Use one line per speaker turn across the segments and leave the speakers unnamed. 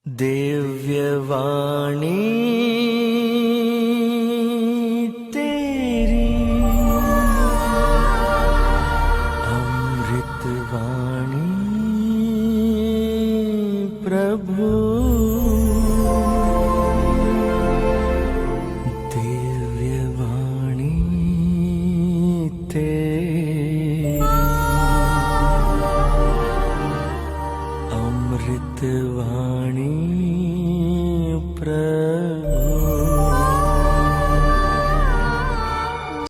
दिव्यवाणी तेरी अमृतवाणी प्रभु। दिव्यवाणी तेरी अमृतवाणी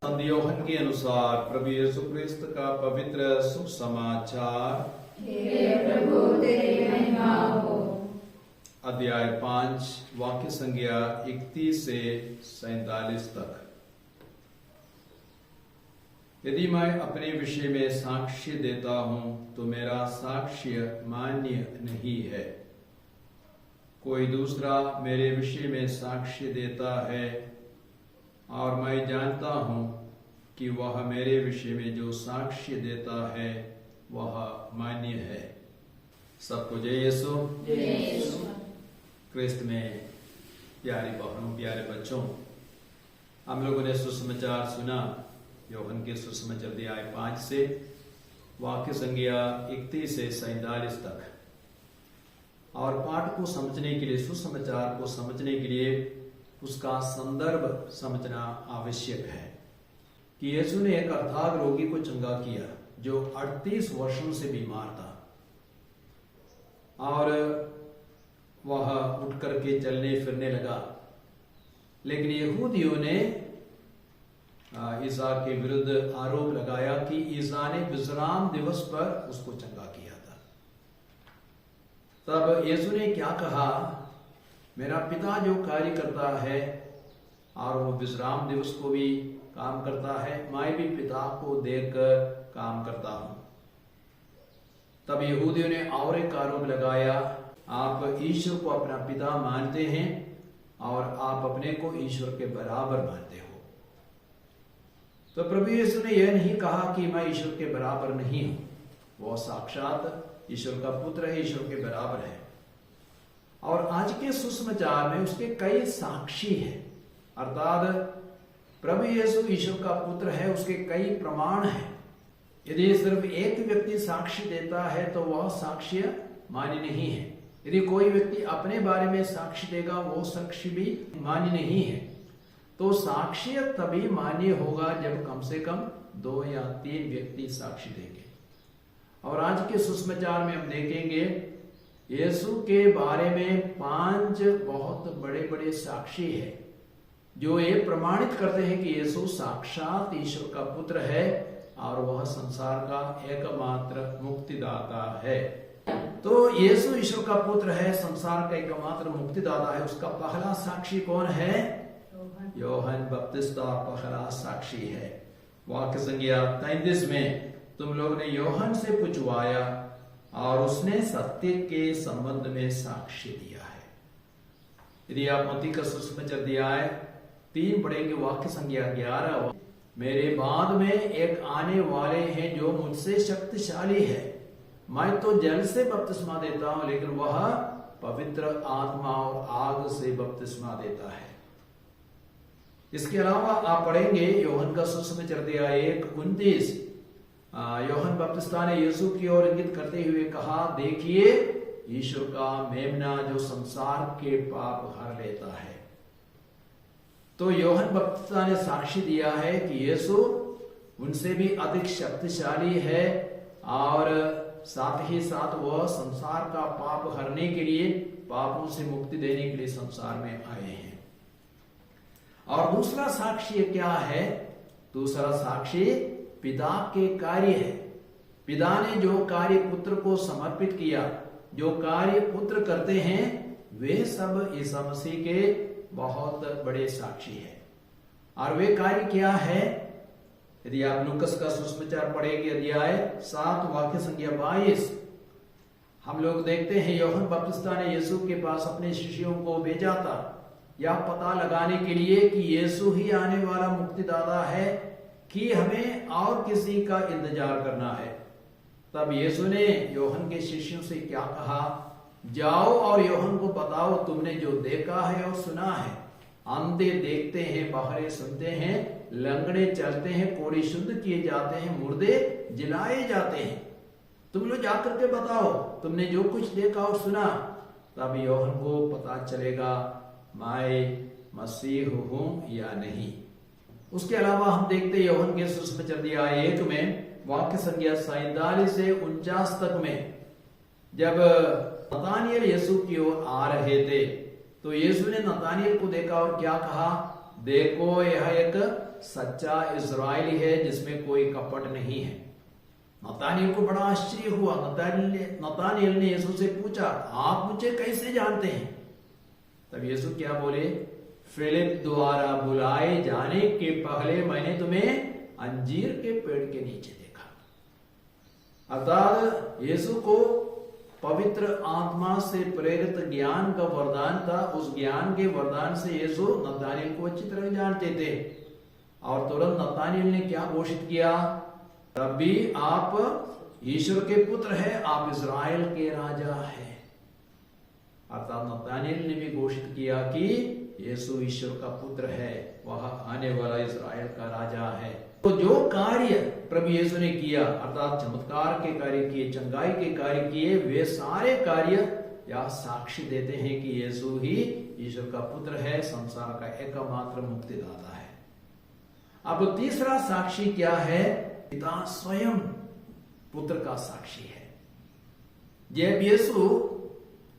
संत यूहन्ना के अनुसार प्रभु यीशु क्रिस्त का पवित्र सुसमाचार।
हे प्रभु तेरी महिमा हो।
अध्याय 5 वाक्य संज्ञा 31 से 47 तक। यदि मैं अपने विषय में साक्ष्य देता हूं तो मेरा साक्ष्य मान्य नहीं है। कोई दूसरा मेरे विषय में साक्ष्य देता है और मैं जानता हूं कि वह मेरे विषय में जो साक्ष्य देता है वह मान्य है। सबको जय यीशु। क्रिस्त में प्यारी बहनों, प्यारे बच्चों, हम लोगों ने सुसमाचार सुना यूहन्ना के सुसमाचार अध्याय 5 से वाक्य संज्ञा 31 से 47 तक। और पाठ को समझने के लिए, सुसमाचार को समझने के लिए उसका संदर्भ समझना आवश्यक है कि यीशु ने एक अर्धांग रोगी को चंगा किया जो 38 वर्षों से बीमार था और वह उठ करके चलने फिरने लगा। लेकिन यहूदियों ने ईसा के विरुद्ध आरोप लगाया कि ईसा ने विश्राम दिवस पर उसको चंगा किया था। तब यीशु ने क्या कहा, मेरा पिता जो कार्य करता है और वो विश्राम दिवस को भी काम करता है, मैं भी पिता को देखकर काम करता हूं। तब यहूदियों ने और एक आरोप लगाया, आप ईश्वर को अपना पिता मानते हैं और आप अपने को ईश्वर के बराबर मानते हो। तो प्रभु यीशु ने यह नहीं कहा कि मैं ईश्वर के बराबर नहीं हूं, वो साक्षात ईश्वर का पुत्र है, ईश्वर के बराबर है। और आज के सुसमाचार में उसके कई साक्षी हैं, अर्थात प्रभु यीशु ईश्वर का पुत्र है, उसके कई प्रमाण हैं। यदि सिर्फ एक व्यक्ति साक्ष्य देता है तो वह साक्ष्य मान्य नहीं है। यदि कोई व्यक्ति अपने बारे में साक्ष्य देगा वो साक्ष्य भी मान्य नहीं है। तो साक्ष्य तभी मान्य होगा जब कम से कम 2 या 3 व्यक्ति साक्ष्य देंगे। और आज के सुसमाचार में हम देखेंगे यीशु के बारे में 5 बहुत बड़े बड़े साक्षी हैं जो ये प्रमाणित करते हैं कि यीशु साक्षात ईश्वर का पुत्र है और वह संसार का एकमात्र मुक्तिदाता है। तो यीशु ईश्वर का पुत्र है, संसार का एकमात्र मुक्तिदाता है। उसका पहला साक्षी कौन है? यूहन्ना बपतिस्ता पहला साक्षी है। वाक्य संज्ञा 33 में तुम लोग ने यूहन्ना से पूछवाया और उसने सत्य के संबंध में साक्ष्य दिया है। यदि आप मत्ती का सुसमाचार अध्याय 3 पढ़ेंगे, वाक्य संज्ञा 11, मेरे बाद में एक आने वाले हैं जो मुझसे शक्तिशाली है। मैं तो जल से बपतिस्मा देता हूं लेकिन वह पवित्र आत्मा और आग से बपतिस्मा देता है। इसके अलावा आप पढ़ेंगे यूहन्ना का सुसमाचार अध्याय 1:29, यूहन्ना बपतिस्ता ने यीशु की ओर इंगित करते हुए कहा, देखिए ईश्वर का मेमना जो संसार के पाप हर लेता है। तो यूहन्ना बपतिस्ता ने साक्षी दिया है कि यीशु उनसे भी अधिक शक्तिशाली है और साथ ही साथ वह संसार का पाप हरने के लिए, पापों से मुक्ति देने के लिए संसार में आए हैं। और दूसरा साक्ष्य क्या है? दूसरा साक्ष्य पिता के कार्य है। पिता ने जो कार्य पुत्र को समर्पित किया, जो कार्य पुत्र करते हैं, वे सब ईसा मसीह के बहुत बड़े साक्षी है। और वे कार्य क्या है? यदि आप लूकस का सुसमाचार पढ़ेंगे अध्याय 7 वाक्य संज्ञा 22, हम लोग देखते हैं यूहन्ना बपतिस्ता ने यीशु के पास अपने शिष्यों को भेजा था यह पता लगाने के लिए कि यीशु ही आने वाला मुक्तिदाता है कि हमें और किसी का इंतजार करना है। तब यीशु ने यूहन्ना के शिष्यों से क्या कहा? जाओ और यूहन्ना को बताओ तुमने जो देखा है और सुना है। अंधे देखते हैं, बहरे सुनते हैं, लंगड़े चलते हैं, कोढ़ी शुद्ध किए जाते हैं, मुर्दे जिलाए जाते हैं। तुम लोग जाकर के बताओ तुमने जो कुछ देखा और सुना। तब यूहन्ना को पता चलेगा मैं मसीह हूं या नहीं। उसके अलावा हम देखते यूहन्ना के सुसमाचार अध्याय 1 में वाक्य संख्या 47 से 49 तक में जब नतानिएल यीशु की ओर आ रहे थे तो यीशु ने नतानिएल को देखा और क्या कहा, देखो यह एक सच्चा इस्राएली है जिसमें कोई कपट नहीं है। नतानिएल को बड़ा आश्चर्य हुआ। नतानिएल ने यीशु से पूछा, आप मुझे कैसे जानते हैं? तब यीशु क्या बोले, फिलिप द्वारा बुलाए जाने के पहले मैंने तुम्हें अंजीर के पेड़ के नीचे देखा। अर्थात यीशु को पवित्र आत्मा से प्रेरित ज्ञान का वरदान था। उस ज्ञान के वरदान से यीशु नतानिएल को अच्छी तरह जानते थे। और तुरंत नतानिएल ने क्या घोषित किया, तब भी आप ईश्वर के पुत्र हैं, आप इज़राइल के राजा हैं। अर्थात नतानिएल ने भी घोषित किया कि यीशु ईश्वर का पुत्र है, वह आने वाला इज़राइल का राजा है। तो जो कार्य प्रभु यीशु ने किया, अर्थात चमत्कार के कार्य किए, चंगाई के कार्य किए, वे सारे कार्य यह साक्षी देते हैं कि यीशु ही ईश्वर का पुत्र है, संसार का एकमात्र मुक्तिदाता है। अब तीसरा साक्षी क्या है? पिता स्वयं पुत्र का साक्षी है।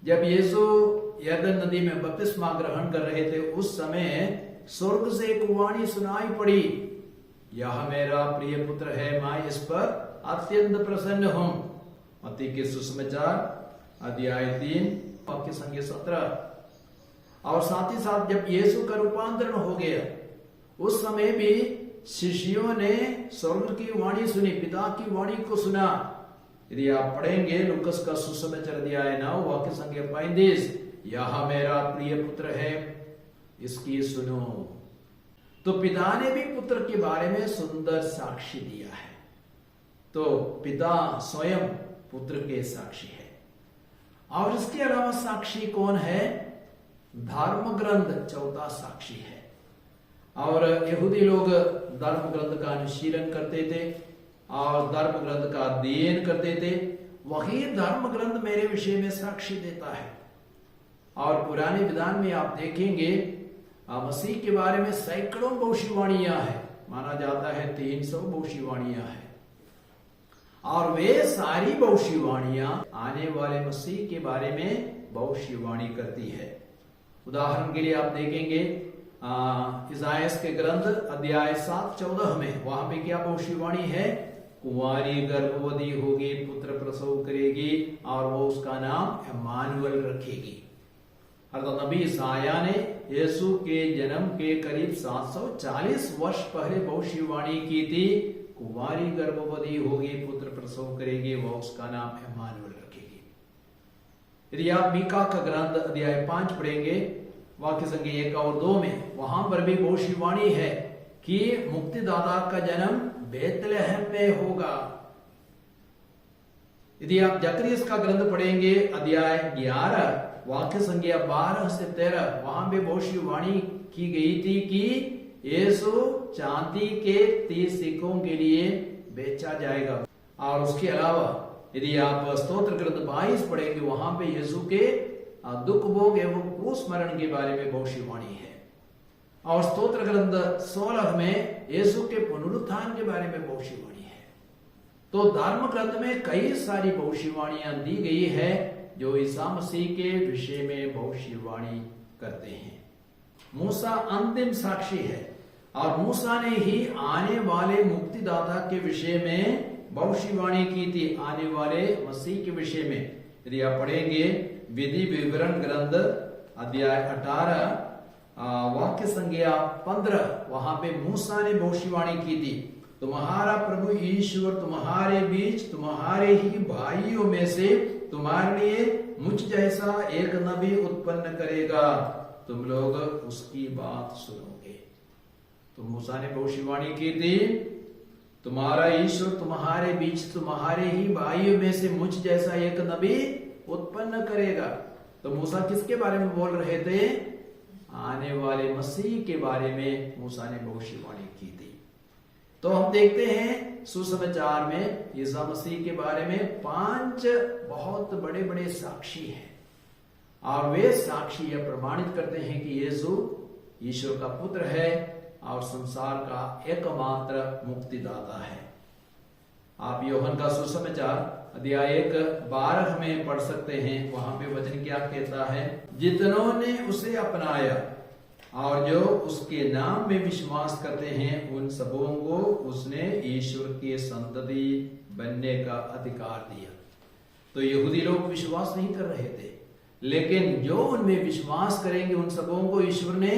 जब यीशु यरदन नदी में बपतिस्मा ग्रहण कर रहे थे, उस समय स्वर्ग से एक वाणी सुनाई पड़ी, यह मेरा प्रिय पुत्र है, मैं इस पर अत्यंत प्रसन्न हूं। मत्ती के सुसमाचार अध्याय 3 वाक्य संख्या 17। और साथ ही साथ जब यीशु का रूपांतरण हो गया, उस समय भी शिष्यों ने स्वर्ग की वाणी सुनी, पिता की वाणी को सुना। यदि आप पढ़ेंगे लूकस का सुसमाचार अध्याय 9 वाक्य संख्या 35, यह मेरा प्रिय पुत्र है, इसकी सुनो। तो पिता ने भी पुत्र के बारे में सुंदर साक्षी दिया है। तो पिता स्वयं पुत्र के साक्षी है। और इसके अलावा साक्षी कौन है? धर्म ग्रंथ चौथा साक्षी है। और यहूदी लोग धर्म ग्रंथ का अनुशीलन करते थे और धर्म ग्रंथ का अध्ययन करते थे। वही धर्म ग्रंथ मेरे विषय में साक्षी देता है। और पुराने विधान में आप देखेंगे मसीह के बारे में सैकड़ों भविष्यवाणियां हैं, माना जाता है 300 भविष्यवाणियां हैं। और वे सारी भविष्यवाणियां आने वाले मसीह के बारे में भविष्यवाणी करती है। उदाहरण के लिए आप देखेंगे इसायास के ग्रंथ अध्याय 7:14 में, वहां पे क्या भविष्यवाणी है? कुंवारी गर्भवती होगी, पुत्र प्रसव करेगी और वो उसका नाम इम्मानुएल रखेगी। अर्थात नबी ईसाया ने यीशु के जन्म के करीब 740 वर्ष पहले भविष्यवाणी की थी, कुंवारी गर्भवती होगी, पुत्र प्रसव करेगी, वह उसका नाम इम्मानुएल रखेगी। यदि आप मीका का ग्रंथ अध्याय 5 पढ़ेंगे वाक्य संख्या 1 और 2 में, वहां पर भी भविष्यवाणी है कि मुक्तिदाता का जन्म बेतलहम में होगा। यदि आप जकरिया का ग्रंथ पढ़ेंगे अध्याय 11 वाक्य संख्या 12 से 13, वहां पे भविष्यवाणी की गई थी कि यीशु चांदी के 30 सिक्कों के लिए बेचा जाएगा। और उसके अलावा यदि आप स्तोत्र ग्रंथ 22 पढ़ेंगे, वहां पे यीशु के दुख भोग एवं क्रूस मरण के बारे में भविष्यवाणी है। और स्तोत्र ग्रंथ 16 में यीशु के पुनरुत्थान के बारे में भविष्यवाणी है। तो धर्म ग्रंथ में कई सारी भविष्यवाणियां दी गई है जो ईसा मसीह के विषय में भविष्यवाणी करते हैं। मूसा अंतिम साक्षी है और मूसा ने ही आने वाले मुक्तिदाता के विषय में भविष्यवाणी की थी, आने वाले मसीह के विषय में। यदि आप पढ़ेंगे विधि विवरण ग्रंथ अध्याय 18 वाक्य संख्या 15, वहां पे मूसा ने भविष्यवाणी की थी, तुम्हारा प्रभु ईश्वर तुम्हारे बीच तुम्हारे ही भाइयों में से तुम्हारे लिए मुझ जैसा एक नबी उत्पन्न करेगा, तुम लोग उसकी बात सुनोगे। तो मूसा ने भविष्यवाणी की थी, तुम्हारा ईश्वर तुम्हारे बीच तुम्हारे ही भाइयों में से मुझ जैसा एक नबी उत्पन्न करेगा। तो मूसा किसके बारे में बोल रहे थे? आने वाले मसीह के बारे में मूसा ने भविष्यवाणी की थी। तो हम देखते हैं सुसमाचार में यीशु मसीह के बारे में 5 बहुत बड़े बड़े साक्षी हैं, और वे साक्षी यह प्रमाणित करते हैं कि यीशु ईश्वर का पुत्र है और संसार का एकमात्र मुक्तिदाता है। आप यूहन्ना का सुसमाचार अध्याय 1:12 में पढ़ सकते हैं। वहां पे वचन क्या कहता है? जितनों ने उसे अपनाया और जो उसके नाम में विश्वास करते हैं उन सबों को उसने ईश्वर के संतति बनने का अधिकार दिया। तो यहूदी लोग विश्वास नहीं कर रहे थे, लेकिन जो उनमें विश्वास करेंगे उन सबों को ईश्वर ने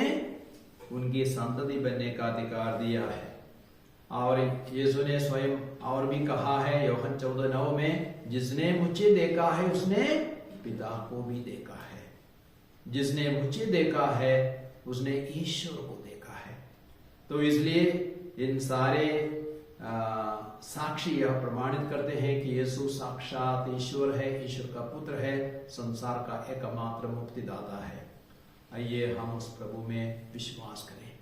उनकी संतति बनने का अधिकार दिया है। और यीशु ने स्वयं और भी कहा है यूहन्ना 14:9 में, जिसने मुझे देखा है उसने पिता को भी देखा है। जिसने मुझे देखा है उसने ईश्वर को देखा है। तो इसलिए इन सारे साक्षी यह प्रमाणित करते हैं कि यीशु साक्षात ईश्वर है, ईश्वर का पुत्र है, संसार का एकमात्र मुक्तिदाता है। आइए हम उस प्रभु में विश्वास करें।